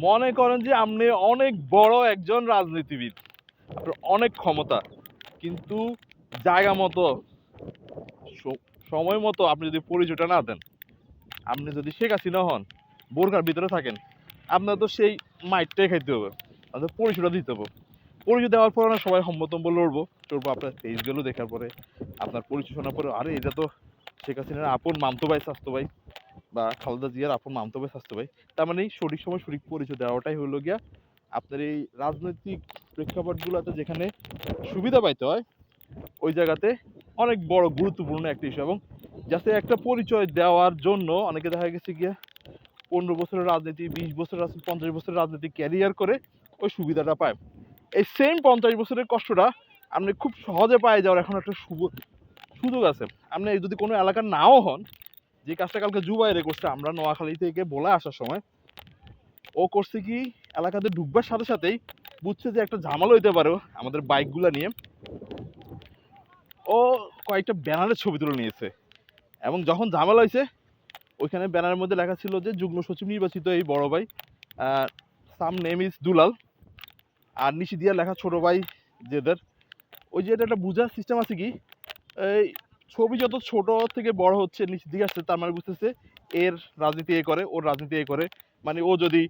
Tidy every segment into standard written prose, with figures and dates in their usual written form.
মনে করেন যে আপনি অনেক বড় একজন রাজনীতিবিদ, আপনার অনেক ক্ষমতা, কিন্তু জায়গা মতো সময় মতো আপনি যদি পরিচয়টা না দেন, আপনি যদি শেখ হাসিনা হন, বোরকার ভিতরে থাকেন, আপনার তো সেই মাইটটাই খাইতে হবে, আপনার পরিচয়টা দিতে হবে। পরিচয় দেওয়ার পর না সবাই সম্মতম্ব চড়বো আপনার ফেসগুলো দেখার পরে, আপনার পরিচয় শোনার পরে, আরে এটা তো শেখ হাসিনার আপন মামতো ভাই, স্বাস্থ্য ভাই, বা খালেদা জিয়ার আপন মামতো ভাই, স্বাস্থ্য ভাই। তার মানে সঠিক সময় সঠিক পরিচয় দেওয়াটাই হলো গিয়া আপনার এই রাজনৈতিক প্রেক্ষাপটগুলোতে যেখানে সুবিধা পাইতে হয়, ওই জায়গাতে অনেক বড় গুরুত্বপূর্ণ একটা ইস্যু। এবং যাতে একটা পরিচয় দেওয়ার জন্য অনেকে দেখা গেছে গিয়া 15 বছরের রাজনীতি, 20 বছরের রাজনীতি, 50 বছরের রাজনীতি ক্যারিয়ার করে ওই সুবিধাটা পায়। এই সেম 50 বছরের কষ্টটা আপনি খুব সহজে পাই যাওয়ার এখন একটা সুযোগ আছে। আপনি যদি কোনো এলাকার নাও হন, যে কাজটা কালকে জুবাইরে করছে, আমরা নোয়াখালী থেকে বলে আসার সময় ও করছে কি, এলাকাতে ঢুকবার সাথে সাথেই বুঝছে যে একটা ঝামেলা হইতে পারে আমাদের বাইকগুলা নিয়ে, ও কয়েকটা ব্যানারের ছবি তুলে নিয়েছে। এবং যখন ঝামেলা হয়েছে, ওইখানে ব্যানারের মধ্যে লেখা ছিল যে যুগ্ম সচিব নির্বাচিত এই বড় ভাই, সাম নেম ইজ দুলাল, আর নিচে দিয়ে লেখা ছোট ভাই যেদের। ওই যে এটা একটা বোঝার সিস্টেম আছে কি, এই ছবি যত ছোট থেকে বড় হচ্ছে নিচের দিকে আসছে, তার মানে বুঝতেছে এর রাজনীতি এ করে, ওর রাজনীতি এ করে। মানে ও যদি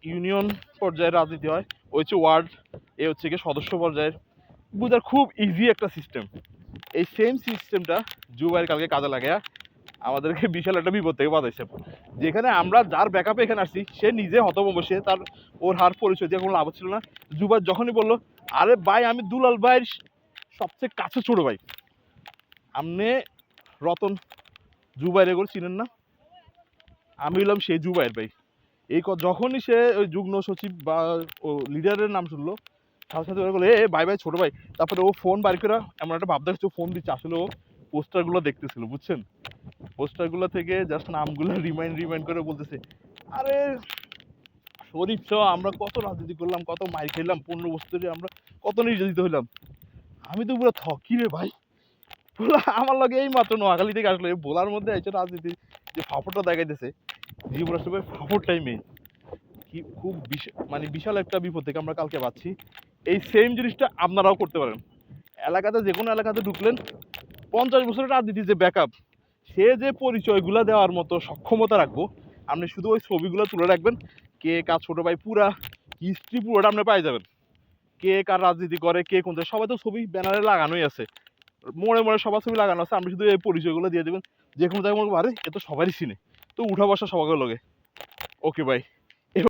ইউনিয়ন পর্যায়ের রাজনীতি হয়, ও হচ্ছে ওয়ার্ড, এ হচ্ছে গিয়ে সদস্য পর্যায়ের। বুঝার খুব ইজি একটা সিস্টেম। এই সেম সিস্টেমটা জুবাইর কালকে কাজে লাগে আমাদেরকে বিশাল একটা বিপদ থেকে বাঁচাইছে। যেখানে আমরা যার ব্যাকআপে এখানে আসছি, সে নিজে হতভম্ব, সে তার ওর হার পরিচয় দিয়ে কোনো লাভ ছিল না। জুবাইর যখনই বললো, আরে ভাই আমি দুলাল ভাইয়ের সবচেয়ে কাছে ছোট ভাই, আপনি রতন জুবাইর এগুলো চিনেন না, আমি হলাম সেই জুবাইর ভাই। এই যখনই সে ওই যুগ্ম সচিব বা ও লিডারের নাম শুনলো, সাথে সাথে ওরা বলে এ ভাই ভাই ছোট ভাই। তারপরে ও ফোন বার করে এমন একটা ভাব দেখছে, ফোন দিচ্ছে, আসলে ও পোস্টারগুলো দেখতেছিল, বুঝছেন? পোস্টারগুলো থেকে জাস্ট নামগুলো রিমাইন্ড করে বলতেছে, আরে শরীফ সহ আমরা কত রাজনীতি করলাম, কত মাইর খেলাম, 15 বছর ধরে আমরা কত নির্যাতিত হইলাম। আমি তো পুরো থকি রে ভাই। আমার লগে এই মাত্র নোয়াখালী থেকে আসলো, এই বোলার মধ্যে এসে রাজনীতি যে ফাফড়টা দেখাইতেছে, জীবন আসলে ফাফড়টাই মেন। কি খুব মানে বিশাল একটা বিপদ থেকে আমরা কালকে পাচ্ছি। এই সেম জিনিসটা আপনারাও করতে পারেন। এলাকাতে যে কোনো এলাকাতে ঢুকলেন, 50 বছরের রাজনীতির যে ব্যাকআপ, সে যে পরিচয়গুলো দেওয়ার মতো সক্ষমতা রাখবো, আপনি শুধু ওই ছবিগুলো তুলে রাখবেন, কে কার ছোট ভাই, পুরা হিস্ট্রি পুরোটা আপনি পাই যাবেন। কে কার রাজনীতি করে, কে কোন, সবাই তো ছবি ব্যানারে লাগানোই আছে, মোড়ে মোড়ে সবার ছবি লাগানো আছে। আপনি শুধু এই পরিচয়গুলো দিয়ে দেবেন, যে কোনো জায়গায় মনে আরে এ তো সবারই চিনে, তো উঠা বসা সবাইকে লগে। ওকে ভাই।